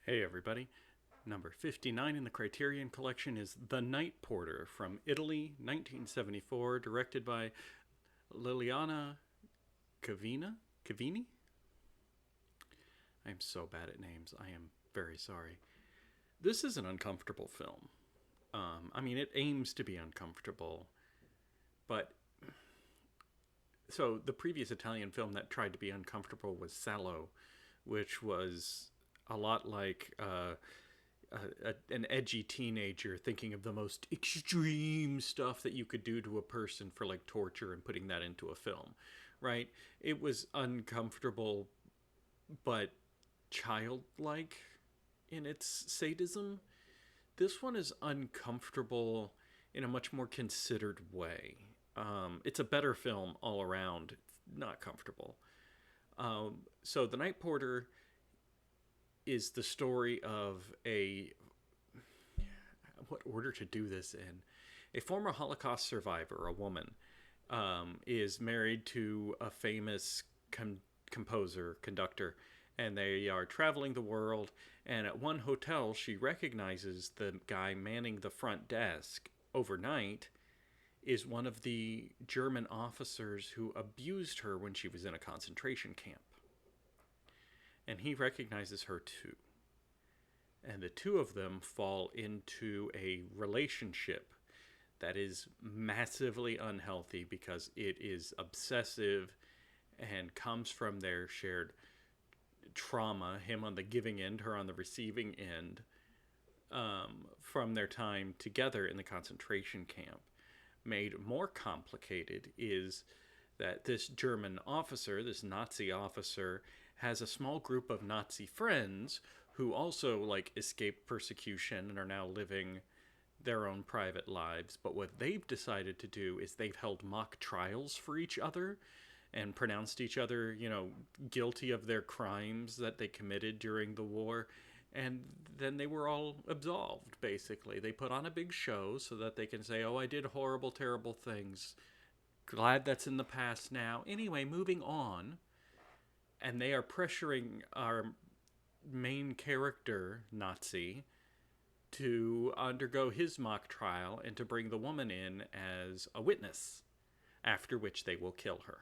Hey everybody. Number 59 in the Criterion collection is The Night Porter from Italy, 1974, directed by Liliana Cavina? Cavini? I am so bad at names. I am very sorry. This is an uncomfortable film. It aims to be uncomfortable, but so the previous Italian film that tried to be uncomfortable was Salò, which was a lot like an edgy teenager thinking of the most extreme stuff that you could do to a person for like torture and putting that into a film, right? It was uncomfortable but childlike in its sadism. This one is uncomfortable in a much more considered way. It's a better film all around. It's not comfortable. So The Night Porter is the story of a what order to do this in. A former Holocaust survivor, a woman, is married to a famous composer, conductor, and they are traveling the world. And at one hotel, she recognizes the guy manning the front desk overnight is one of the German officers who abused her when she was in a concentration camp. And he recognizes her too. And the two of them fall into a relationship that is massively unhealthy because it is obsessive and comes from their shared trauma, him on the giving end, her on the receiving end, from their time together in the concentration camp. Made more complicated is that this German officer, this Nazi officer, has a small group of Nazi friends who also like escaped persecution and are now living their own private lives. But what they've decided to do is they've held mock trials for each other and pronounced each other, guilty of their crimes that they committed during the war. And then they were all absolved, basically. They put on a big show so that they can say, oh, I did horrible, terrible things. Glad that's in the past now. Anyway, moving on. And they are pressuring our main character, Nazi, to undergo his mock trial and to bring the woman in as a witness, after which they will kill her.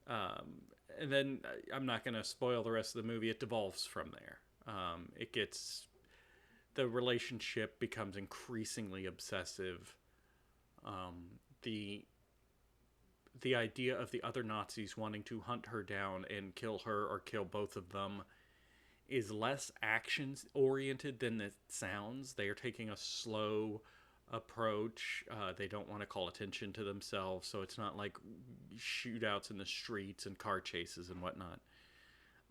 And then I'm not going to spoil the rest of the movie. It devolves from there. The relationship becomes increasingly obsessive. The idea of the other Nazis wanting to hunt her down and kill her or kill both of them is less action oriented than it sounds. They are taking a slow approach. They don't want to call attention to themselves, so it's not like shootouts in the streets and car chases and whatnot.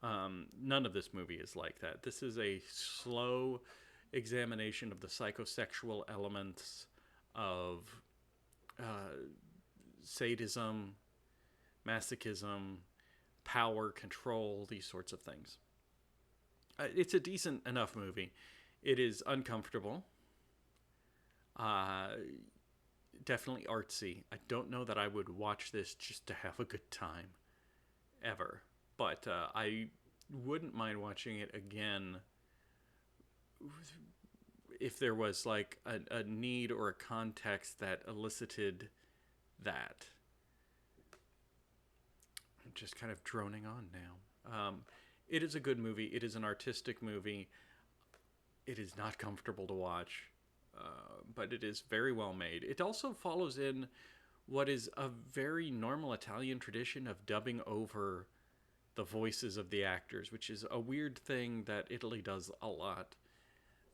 None of this movie is like that. This is a slow examination of the psychosexual elements of sadism, masochism, power, control, these sorts of things. It's a decent enough movie. It is uncomfortable. Definitely artsy. I don't know that I would watch this just to have a good time, ever. But I wouldn't mind watching it again if there was like a need or a context that elicited that. I'm just kind of droning on now. It is a good movie. It is an artistic movie. It is not comfortable to watch, but it is very well made. It also follows in what is a very normal Italian tradition of dubbing over the voices of the actors, which is a weird thing that Italy does a lot.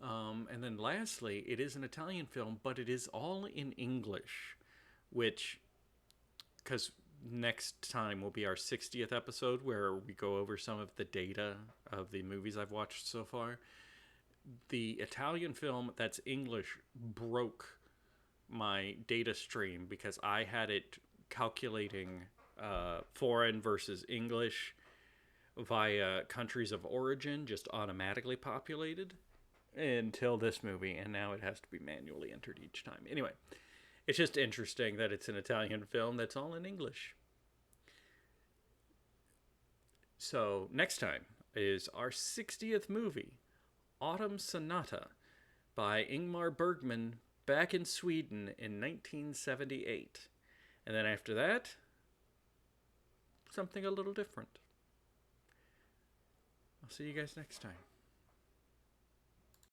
And then lastly, it is an Italian film, but it is all in English, which, because next time will be our 60th episode where we go over some of the data of the movies I've watched so far. The Italian film that's English broke my data stream because I had it calculating foreign versus English via countries of origin, just automatically populated until this movie, and now it has to be manually entered each time. Anyway, it's just interesting that it's an Italian film that's all in English. So next time is our 60th movie, Autumn Sonata, by Ingmar Bergman, back in Sweden in 1978. And then after that, something a little different. I'll see you guys next time.